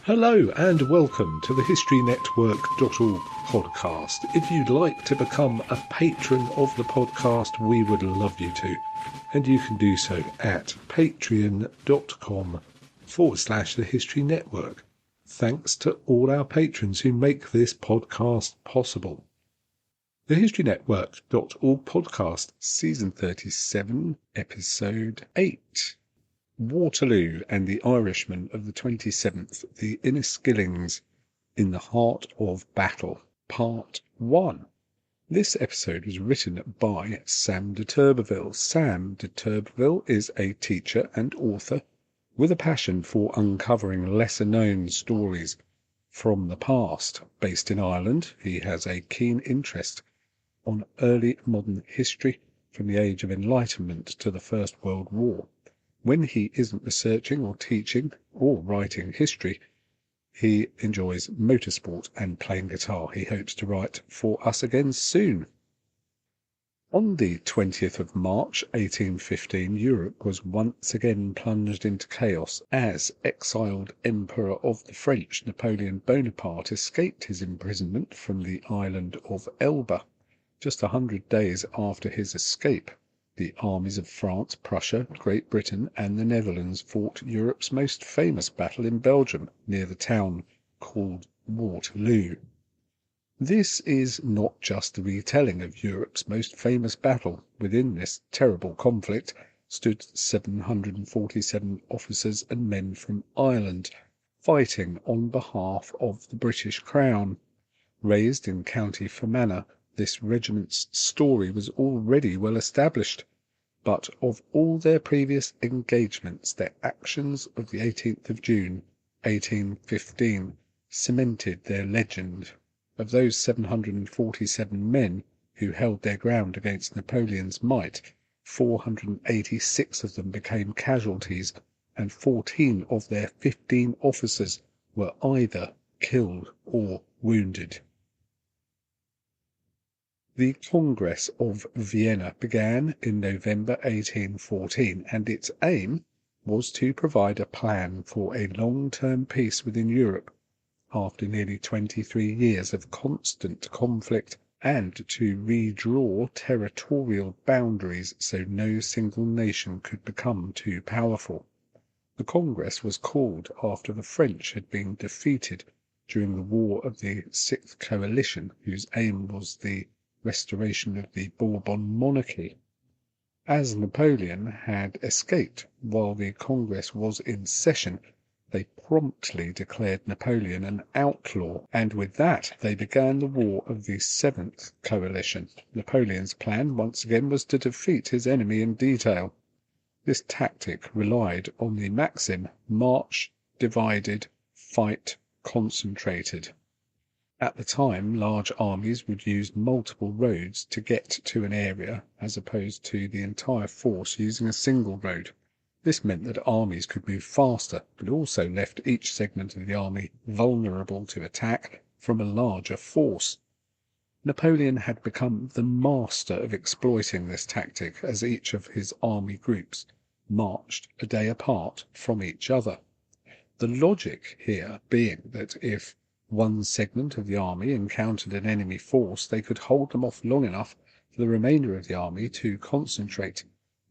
Hello and welcome to the HistoryNetwork.org podcast. If you'd like to become a patron of the podcast, we would love you to. And you can do so at patreon.com/the History Network. Thanks to all our patrons who make this podcast possible. The HistoryNetwork.org podcast, season 37, episode 8. Waterloo and the Irishmen of the 27th, the Inniskillings, in the heart of battle, Part 1. This episode was written by Sam de Turberville. Sam de Turberville is a teacher and author with a passion for uncovering lesser-known stories from the past. Based in Ireland, he has a keen interest on early modern history from the Age of Enlightenment to the First World War. When he isn't researching or teaching or writing history, he enjoys motorsport and playing guitar. He hopes to write for us again soon. On the 20th of March 1815, Europe was once again plunged into chaos as exiled Emperor of the French, Napoleon Bonaparte, escaped his imprisonment from the island of Elba. Just 100 days after his escape, the armies of France, Prussia, Great Britain, and the Netherlands fought Europe's most famous battle in Belgium, near the town called Waterloo. This is not just a retelling of Europe's most famous battle. Within this terrible conflict stood 747 officers and men from Ireland, fighting on behalf of the British Crown. Raised in County Fermanagh, this regiment's story was already well established, but of all their previous engagements, their actions of the 18th of June, 1815, cemented their legend. Of those 747 men who held their ground against Napoleon's might, 486 of them became casualties, and 14 of their 15 officers were either killed or wounded. The Congress of Vienna began in November 1814, and its aim was to provide a plan for a long-term peace within Europe after nearly 23 years of constant conflict, and to redraw territorial boundaries so no single nation could become too powerful. The Congress was called after the French had been defeated during the War of the Sixth Coalition, whose aim was the restoration of the Bourbon monarchy. As Napoleon had escaped while the Congress was in session, they promptly declared Napoleon an outlaw, and with that they began the War of the Seventh Coalition. Napoleon's plan once again was to defeat his enemy in detail. This tactic relied on the maxim march, divided, fight, concentrated. At the time, large armies would use multiple roads to get to an area, as opposed to the entire force using a single road. This meant that armies could move faster, but also left each segment of the army vulnerable to attack from a larger force. Napoleon had become the master of exploiting this tactic, as each of his army groups marched a day apart from each other. The logic here being that if one segment of the army encountered an enemy force, they could hold them off long enough for the remainder of the army to concentrate,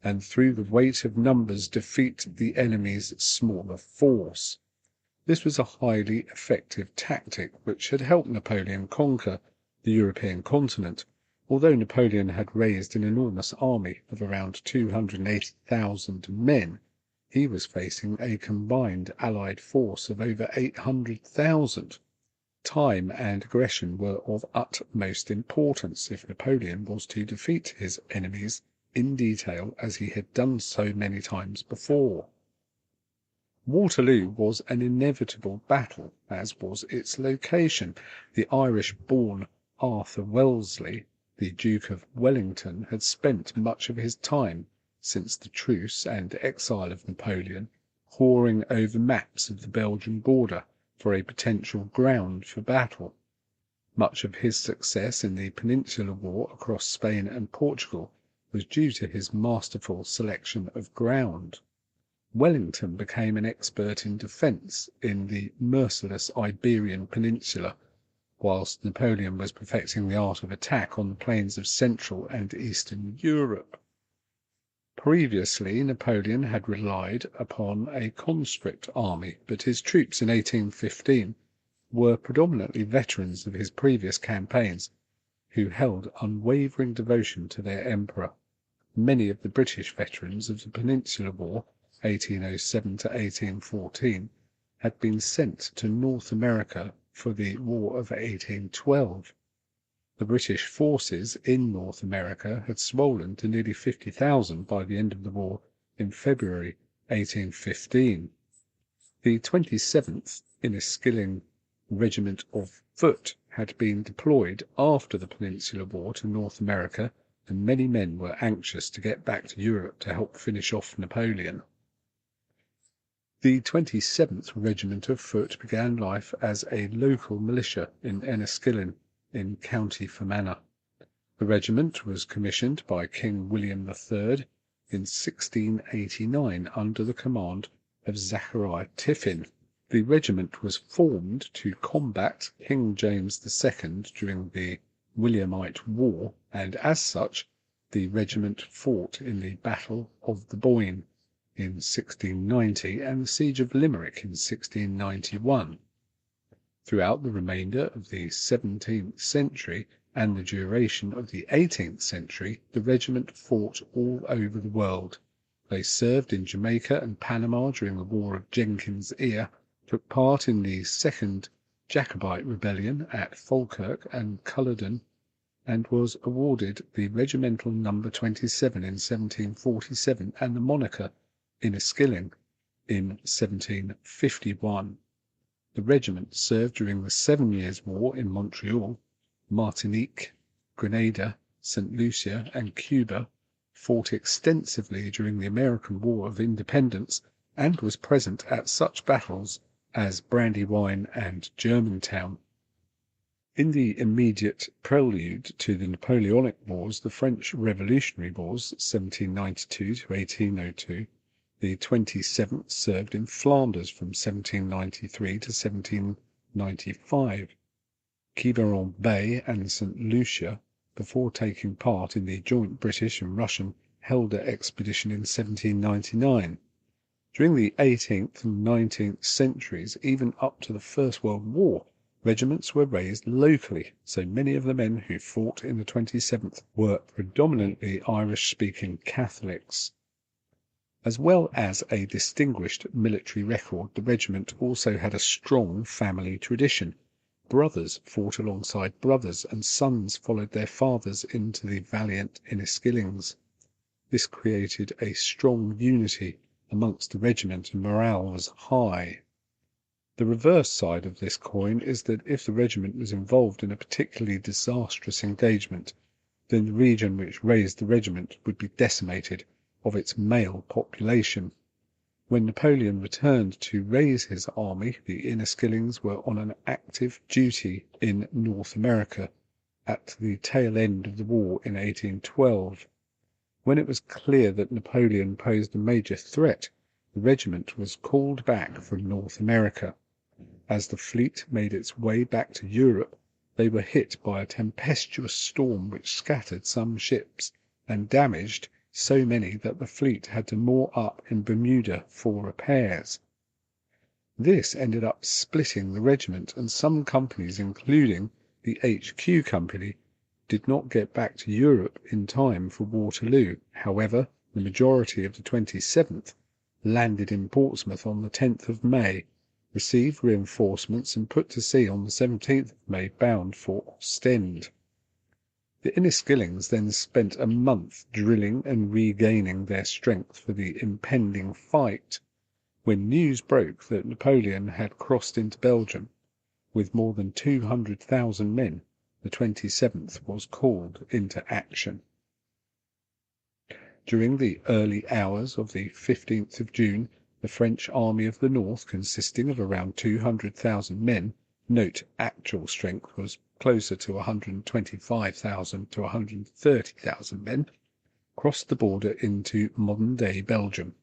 and through the weight of numbers defeat the enemy's smaller force. This was a highly effective tactic which had helped Napoleon conquer the European continent. Although Napoleon had raised an enormous army of around 280,000 men, he was facing a combined Allied force of over 800,000. Time and aggression were of utmost importance if Napoleon was to defeat his enemies in detail as he had done so many times before. Waterloo was an inevitable battle, as was its location. The Irish-born Arthur Wellesley, the Duke of Wellington, had spent much of his time since the truce and exile of Napoleon poring over maps of the Belgian border for a potential ground for battle. Much of his success in the Peninsular War across Spain and Portugal was due to his masterful selection of ground. Wellington became an expert in defence in the merciless Iberian Peninsula, whilst Napoleon was perfecting the art of attack on the plains of Central and Eastern Europe. Previously, Napoleon had relied upon a conscript army, but his troops in 1815 were predominantly veterans of his previous campaigns, who held unwavering devotion to their emperor. Many of the British veterans of the Peninsular War, 1807 to 1814, had been sent to North America for the War of 1812. The British forces in North America had swollen to nearly 50,000 by the end of the war in February 1815. The 27th Inniskilling Regiment of Foot had been deployed after the Peninsular War to North America, and many men were anxious to get back to Europe to help finish off Napoleon. The 27th Regiment of Foot began life as a local militia in Inniskillings, in County Fermanagh. The regiment was commissioned by King William III in 1689 under the command of Zachariah Tiffin. The regiment was formed to combat King James II during the Williamite War, and as such, the regiment fought in the Battle of the Boyne in 1690 and the Siege of Limerick in 1691. Throughout the remainder of the 17th century and the duration of the 18th century, the regiment fought all over the world. They served in Jamaica and Panama during the War of Jenkins' Ear, took part in the Second Jacobite Rebellion at Falkirk and Culloden, and was awarded the regimental number 27 in 1747 and the moniker Inniskilling in 1751. The regiment served during the 7 Years' War in Montreal, Martinique, Grenada, St. Lucia, and Cuba, fought extensively during the American War of Independence, and was present at such battles as Brandywine and Germantown. In the immediate prelude to the Napoleonic Wars, the French Revolutionary Wars, 1792 to 1802, the 27th served in Flanders from 1793 to 1795, Quiberon Bay and St. Lucia, before taking part in the joint British and Russian Helder expedition in 1799. During the 18th and 19th centuries, even up to the First World War, regiments were raised locally, so many of the men who fought in the 27th were predominantly Irish-speaking Catholics. As well as a distinguished military record, the regiment also had a strong family tradition. Brothers fought alongside brothers, and sons followed their fathers into the valiant Inniskillings. This created a strong unity amongst the regiment, and morale was high. The reverse side of this coin is that if the regiment was involved in a particularly disastrous engagement, then the region which raised the regiment would be decimated of its male population. When Napoleon returned to raise his army, the Inniskillings were on an active duty in North America at the tail end of the war in 1812. When it was clear that Napoleon posed a major threat, the regiment was called back from North America. As the fleet made its way back to Europe, they were hit by a tempestuous storm which scattered some ships and damaged so many that the fleet had to moor up in Bermuda for repairs. This ended up splitting the regiment, and some companies, including the HQ Company, did not get back to Europe in time for Waterloo. However, the majority of the 27th landed in Portsmouth on the 10th of May, received reinforcements, and put to sea on the 17th of May, bound for Ostend. The Inniskillings then spent a month drilling and regaining their strength for the impending fight. When news broke that Napoleon had crossed into Belgium with more than 200,000 men, the 27th was called into action. During the early hours of the 15th of June, the French Army of the North, consisting of around 200,000 men, note actual strength was closer to 125,000 to 130,000 men, crossed the border into modern-day Belgium.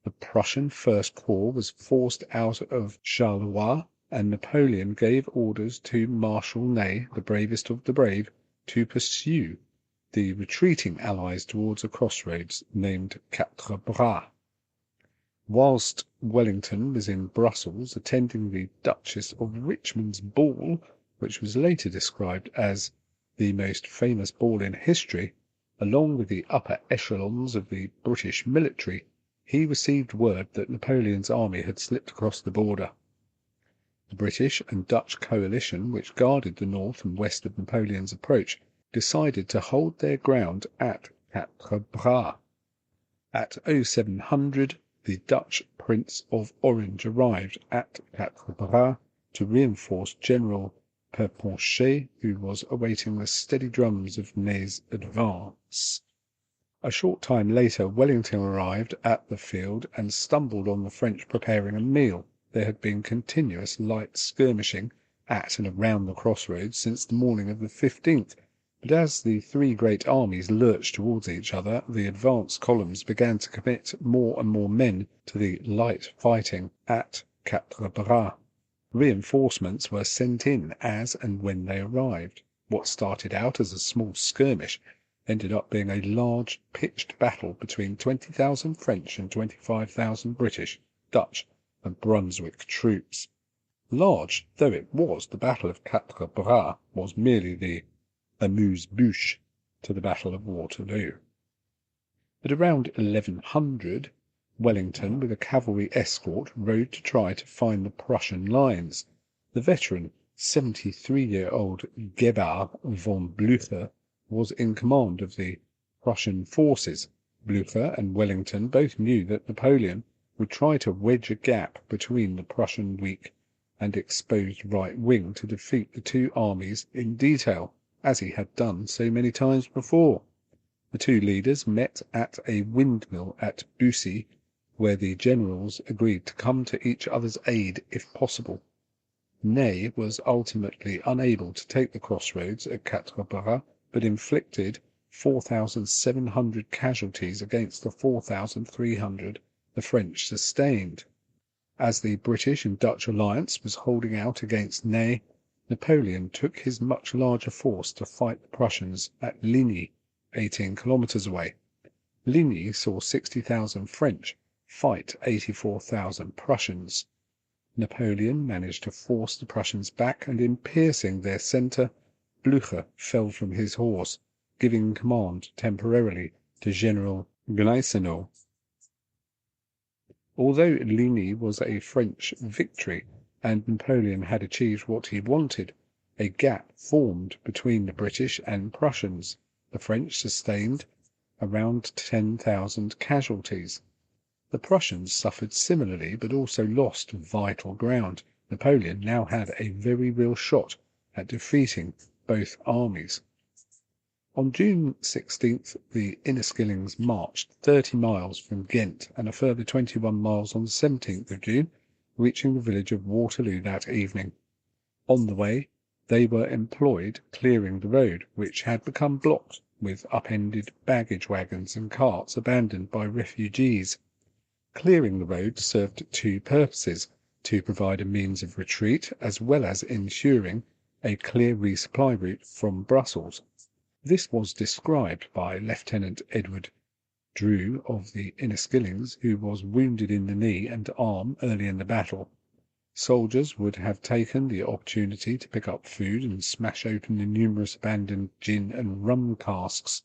The Prussian First Corps was forced out of Charleroi, and Napoleon gave orders to Marshal Ney, the bravest of the brave, to pursue the retreating allies towards a crossroads named Quatre Bras. Whilst Wellington was in Brussels attending the Duchess of Richmond's ball, which was later described as the most famous ball in history, along with the upper echelons of the British military, he received word that Napoleon's army had slipped across the border. The British and Dutch coalition, which guarded the north and west of Napoleon's approach, decided to hold their ground at Quatre Bras. At 0700, the Dutch Prince of Orange arrived at Quatre Bras to reinforce General Perponchet, who was awaiting the steady drums of Ney's advance. A short time later, Wellington arrived at the field and stumbled on the French preparing a meal. There had been continuous light skirmishing at and around the crossroads since the morning of the 15th, but as the three great armies lurched towards each other, the advance columns began to commit more and more men to the light fighting at Quatre Bras. Reinforcements were sent in as and when they arrived. What started out as a small skirmish ended up being a large pitched battle between 20,000 French and 25,000 British, Dutch, and Brunswick troops. Large though it was, the Battle of Quatre Bras was merely the amuse-bouche to the Battle of Waterloo. At around 1100, Wellington, with a cavalry escort, rode to try to find the Prussian lines. The veteran, 73-year-old Gebhard von Blücher was in command of the Prussian forces. Blücher and Wellington both knew that Napoleon would try to wedge a gap between the Prussian weak and exposed right wing to defeat the two armies in detail, as he had done so many times before. The two leaders met at a windmill at Bussy, where the generals agreed to come to each other's aid if possible. Ney was ultimately unable to take the crossroads at Quatre Bras, but inflicted 4,700 casualties against the 4,300 the French sustained. As the British and Dutch alliance was holding out against Ney, Napoleon took his much larger force to fight the Prussians at Ligny, 18 kilometres away. Ligny saw 60,000 French fight 84,000 Prussians. Napoleon managed to force the Prussians back, and in piercing their centre, Blücher fell from his horse, giving command temporarily to General Gneisenau. Although Ligny was a French victory, and Napoleon had achieved what he wanted, a gap formed between the British and Prussians. The French sustained around 10,000 casualties. The Prussians suffered similarly, but also lost vital ground. Napoleon now had a very real shot at defeating both armies. On June 16th, the Inniskillings marched 30 miles from Ghent and a further 21 miles on the 17th of June, reaching the village of Waterloo that evening. On the way, they were employed clearing the road, which had become blocked with upended baggage wagons and carts abandoned by refugees. Clearing the road served two purposes: to provide a means of retreat, as well as ensuring a clear resupply route from Brussels. This was described by Lieutenant Edward Drew of the Inniskillings, who was wounded in the knee and arm early in the battle. Soldiers would have taken the opportunity to pick up food and smash open the numerous abandoned gin and rum casks.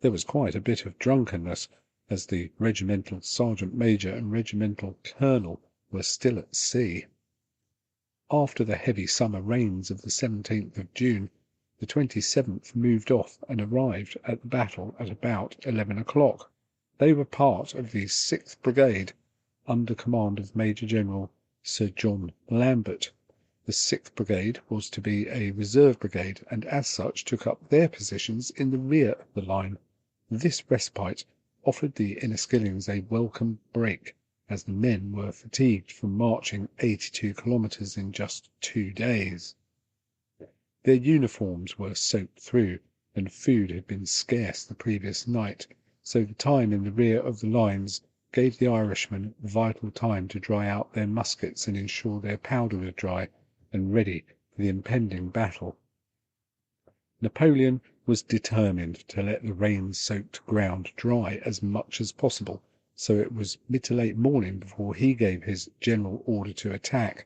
There was quite a bit of drunkenness, as the regimental sergeant major and regimental colonel were still at sea. After the heavy summer rains of the 17th of June, the 27th moved off and arrived at the battle at about 11 o'clock. They were part of the 6th Brigade, under command of Major General Sir John Lambert. The 6th Brigade was to be a reserve brigade, and as such took up their positions in the rear of the line. This respite offered the Inniskillings a welcome break, as the men were fatigued from marching 82 kilometres in just 2 days. Their uniforms were soaked through, and food had been scarce the previous night, so the time in the rear of the lines gave the Irishmen vital time to dry out their muskets and ensure their powder was dry and ready for the impending battle. Napoleon was determined to let the rain-soaked ground dry as much as possible, so it was mid to late morning before he gave his general order to attack.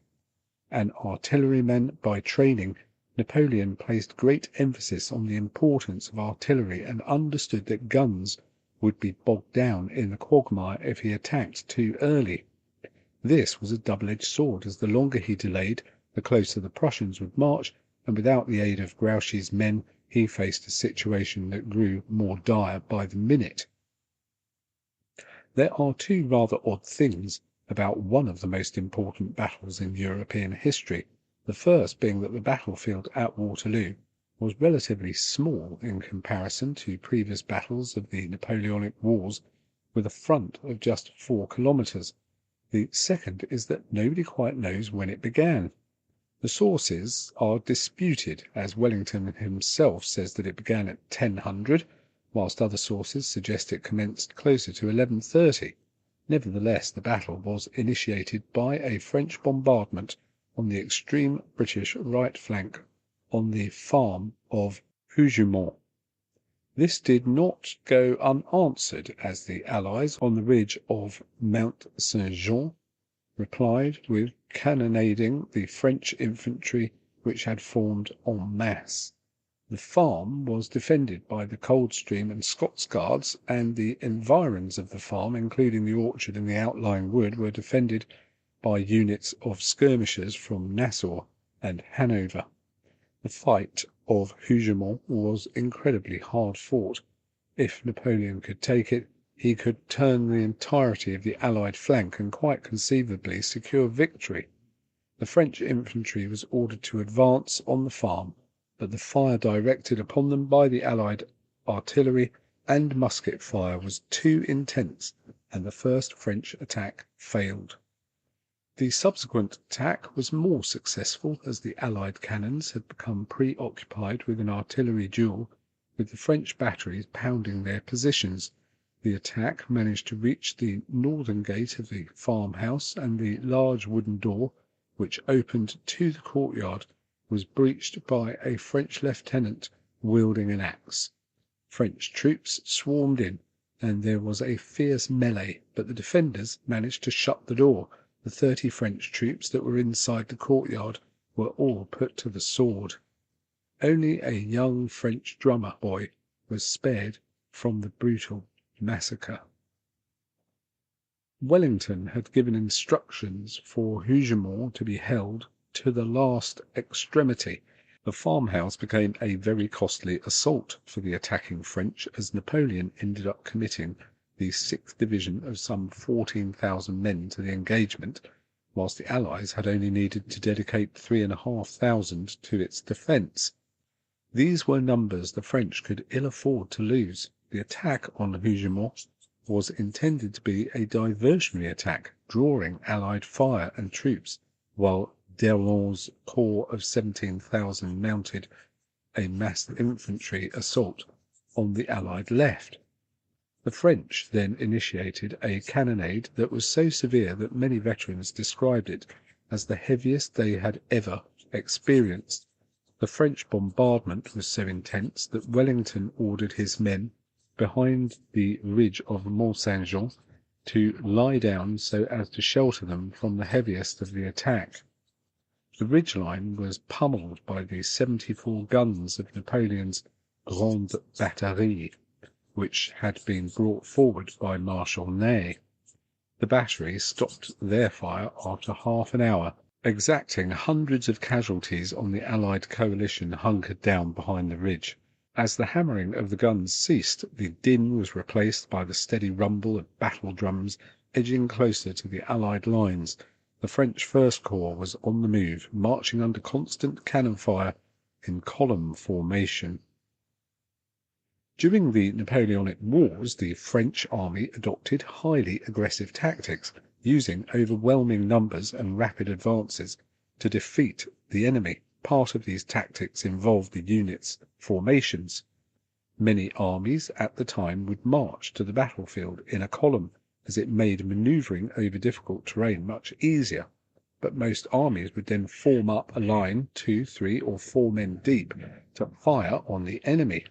An artilleryman by training, Napoleon placed great emphasis on the importance of artillery and understood that guns would be bogged down in the quagmire if he attacked too early. This was a double-edged sword, as the longer he delayed, the closer the Prussians would march, and without the aid of Grouchy's men he faced a situation that grew more dire by the minute. There are two rather odd things about one of the most important battles in European history, the first being that the battlefield at Waterloo was relatively small in comparison to previous battles of the Napoleonic Wars, with a front of just 4 kilometres. The second is that nobody quite knows when it began. The sources are disputed, as Wellington himself says that it began at 1000, whilst other sources suggest it commenced closer to 1130. Nevertheless, the battle was initiated by a French bombardment on the extreme British right flank on the farm of Hougemont. This did not go unanswered, as the Allies on the ridge of Mount Saint-Jean replied with cannonading the French infantry which had formed en masse. The farm was defended by the Coldstream and Scots Guards, and the environs of the farm, including the orchard and the outlying wood, were defended by units of skirmishers from Nassau and Hanover. The fight of Hougemont was incredibly hard fought. If Napoleon could take it, he could turn the entirety of the Allied flank and quite conceivably secure victory. The French infantry was ordered to advance on the farm, but the fire directed upon them by the Allied artillery and musket fire was too intense, and the first French attack failed. The subsequent attack was more successful, as the Allied cannons had become preoccupied with an artillery duel, with the French batteries pounding their positions. The attack managed to reach the northern gate of the farmhouse, and the large wooden door, which opened to the courtyard, was breached by a French lieutenant wielding an axe. French troops swarmed in, and there was a fierce melee, but the defenders managed to shut the door. The 30 French troops that were inside the courtyard were all put to the sword. Only a young French drummer boy was spared from the brutal massacre. Wellington had given instructions for Hougemont to be held to the last extremity. The farmhouse became a very costly assault for the attacking French, as Napoleon ended up committing the 6th Division of some 14,000 men to the engagement, whilst the Allies had only needed to dedicate 3,500 to its defence. These were numbers the French could ill afford to lose. The attack on Hougemont was intended to be a diversionary attack, drawing Allied fire and troops, while d'Erlon's corps of 17,000 mounted a massed infantry assault on the Allied left. The French then initiated a cannonade that was so severe that many veterans described it as the heaviest they had ever experienced. The French bombardment was so intense that Wellington ordered his men behind the ridge of Mont Saint-Jean to lie down so as to shelter them from the heaviest of the attack. The ridgeline was pummeled by the 74 guns of Napoleon's Grande Batterie, which had been brought forward by Marshal Ney. The batteries stopped their fire after half an hour, exacting hundreds of casualties on the Allied coalition hunkered down behind the ridge. As the hammering of the guns ceased, the din was replaced by the steady rumble of battle drums edging closer to the Allied lines. The French First Corps was on the move, marching under constant cannon fire in column formation. During the Napoleonic Wars, the French army adopted highly aggressive tactics, using overwhelming numbers and rapid advances to defeat the enemy. Part of these tactics involved the units' formations. Many armies at the time would march to the battlefield in a column, as it made manoeuvring over difficult terrain much easier. But most armies would then form up a line 2, 3, or 4 men deep to fire on the enemy.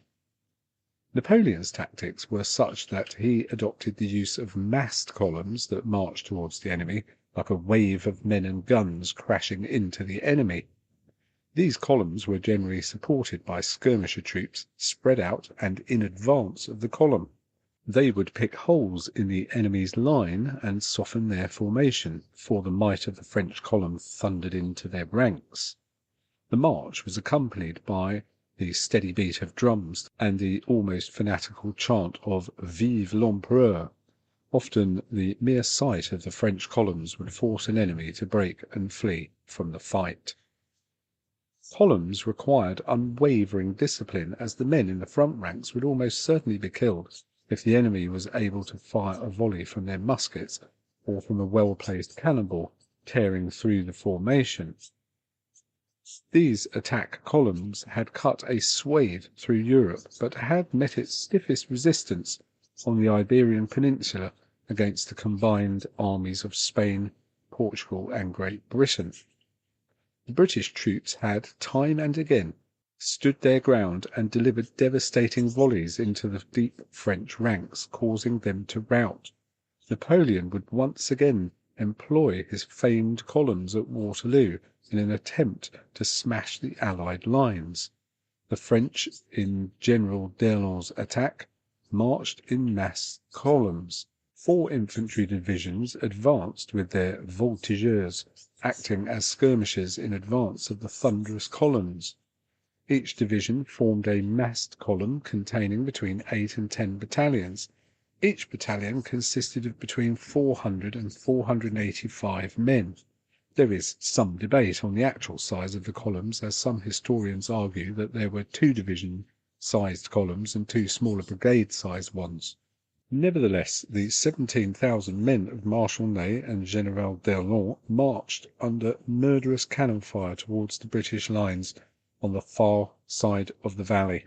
Napoleon's tactics were such that he adopted the use of massed columns that marched towards the enemy, like a wave of men and guns crashing into the enemy. These columns were generally supported by skirmisher troops spread out and in advance of the column. They would pick holes in the enemy's line and soften their formation, for the might of the French column thundered into their ranks. The march was accompanied by the steady beat of drums and the almost fanatical chant of Vive l'Empereur. Often the mere sight of the French columns would force an enemy to break and flee from the fight. Columns required unwavering discipline, as the men in the front ranks would almost certainly be killed if the enemy was able to fire a volley from their muskets or from a well-placed cannonball tearing through the formation. These attack columns had cut a swathe through Europe, but had met its stiffest resistance on the Iberian Peninsula against the combined armies of Spain, Portugal, and Great Britain. The British troops had time and again stood their ground and delivered devastating volleys into the deep French ranks, causing them to rout. Napoleon would once again employ his famed columns at Waterloo in an attempt to smash the Allied lines. The French, in General d'Erlon's attack, marched in mass columns. 4 infantry divisions advanced with their voltigeurs, acting as skirmishers in advance of the thunderous columns. Each division formed a massed column containing between 8 and 10 battalions. Each battalion consisted of between 400 and 485 men. There is some debate on the actual size of the columns, as some historians argue that there were 2 division-sized columns and 2 smaller brigade-sized ones. Nevertheless, the 17,000 men of Marshal Ney and General d'Erlon marched under murderous cannon fire towards the British lines on the far side of the valley.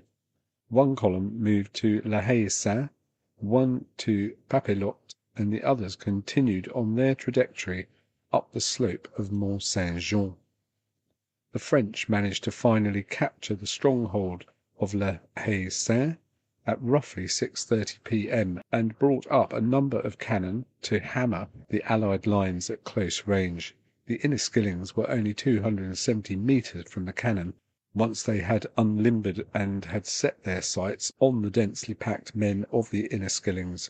One column moved to La Haye-Saint, one to Papelotte, and the others continued on their trajectory up the slope of Mont Saint-Jean. The French managed to finally capture the stronghold of La Haye-Saint at roughly 6:30 p.m. and brought up a number of cannon to hammer the Allied lines at close range. The Inniskillings were only 270 metres from the cannon, once they had unlimbered and had set their sights on the densely packed men of the Inniskillings.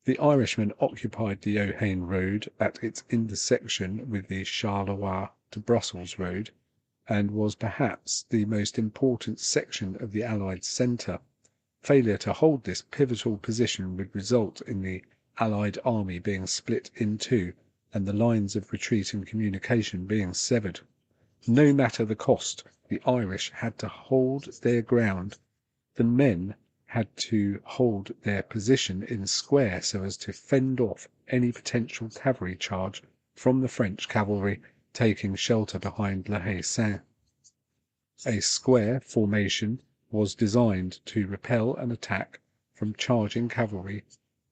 The Irishmen occupied the Ohain road at its intersection with the Charleroi to Brussels road, and was perhaps the most important section of the Allied centre. Failure to hold this pivotal position would result in the Allied army being split in 2 and the lines of retreat and communication being severed. No matter the cost, the Irish had to hold their ground. The men had to hold their position in square so as to fend off any potential cavalry charge from the French cavalry taking shelter behind La Haye-Saint. A square formation was designed to repel an attack from charging cavalry,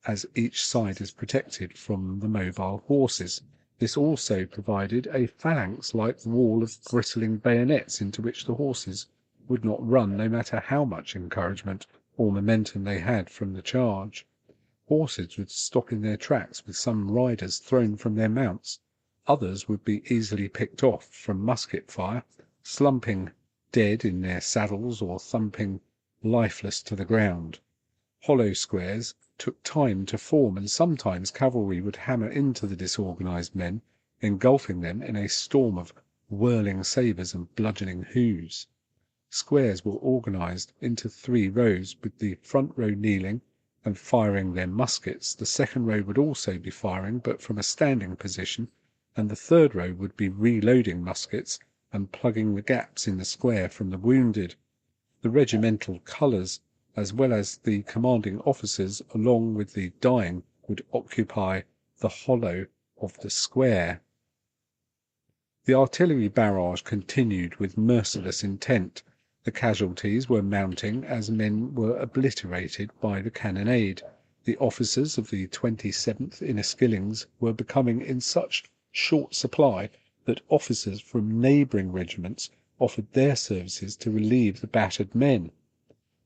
as each side is protected from the mobile horses. This also provided a phalanx-like wall of bristling bayonets into which the horses would not run, no matter how much encouragement or momentum they had from the charge. Horses would stop in their tracks with some riders thrown from their mounts. Others would be easily picked off from musket fire, slumping dead in their saddles or thumping lifeless to the ground. Hollow squares took time to form, and sometimes cavalry would hammer into the disorganized men, engulfing them in a storm of whirling sabres and bludgeoning hoofs. Squares were organized into 3 rows, with the front row kneeling and firing their muskets. The second row would also be firing, but from a standing position, and the third row would be reloading muskets and plugging the gaps in the square from the wounded. The regimental colours, as well as the commanding officers, along with the dying, would occupy the hollow of the square. The artillery barrage continued with merciless intent. The casualties were mounting as men were obliterated by the cannonade. The officers of the 27th Inniskillings were becoming in such short supply that officers from neighbouring regiments offered their services to relieve the battered men.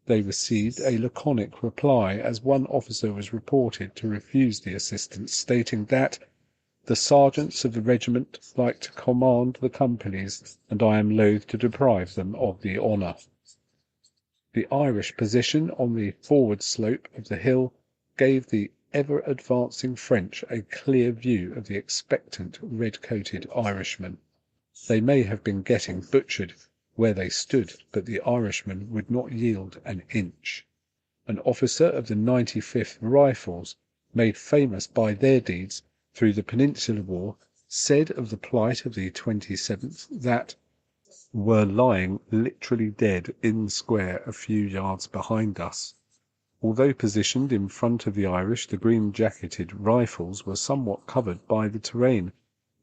They received a laconic reply, as one officer was reported to refuse the assistance, stating that the sergeants of the regiment like to command the companies, and I am loath to deprive them of the honour. The Irish position on the forward slope of the hill gave the ever-advancing French a clear view of the expectant red-coated Irishmen. They may have been getting butchered where they stood, but the Irishmen would not yield an inch. An officer of the 95th Rifles, made famous by their deeds through the Peninsular War, said of the plight of the 27th that were lying literally dead in the square a few yards behind us. Although positioned in front of the Irish, the green-jacketed Rifles were somewhat covered by the terrain,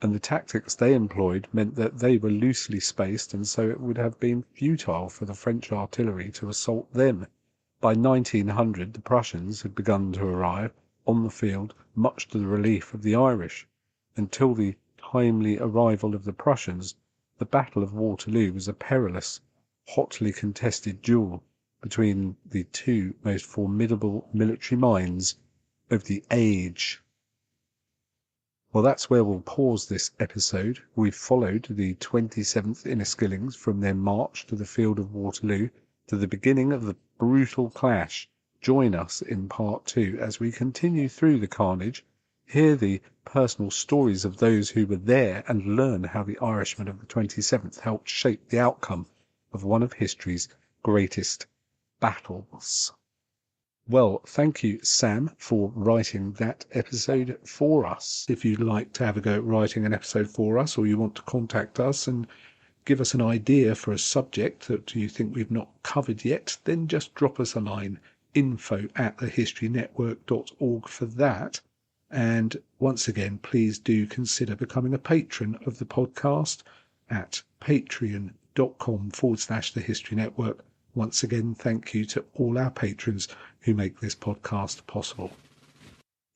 and the tactics they employed meant that they were loosely spaced, and so it would have been futile for the French artillery to assault them. By 1900 the Prussians had begun to arrive on the field, much to the relief of the Irish. Until the timely arrival of the Prussians, the Battle of Waterloo was a perilous, hotly contested duel between the two most formidable military minds of the age. Well, that's where we'll pause this episode. We've followed the 27th Inniskillings from their march to the field of Waterloo to the beginning of the brutal clash. Join us in part 2 as we continue through the carnage, hear the personal stories of those who were there, and learn how the Irishmen of the 27th helped shape the outcome of one of history's greatest battles. Well, thank you, Sam, for writing that episode for us. If you'd like to have a go at writing an episode for us, or you want to contact us and give us an idea for a subject that you think we've not covered yet, then just drop us a line, info@thehistorynetwork.org for that. And once again, please do consider becoming a patron of the podcast at patreon.com/thehistorynetwork. Once again, thank you to all our patrons who make this podcast possible.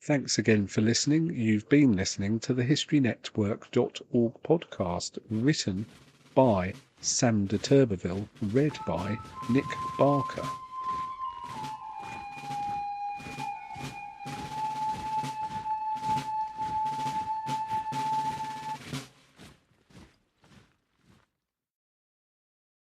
Thanks again for listening. You've been listening to the historynetwork.org podcast, written by Sam de Turbeville, read by Nick Barker.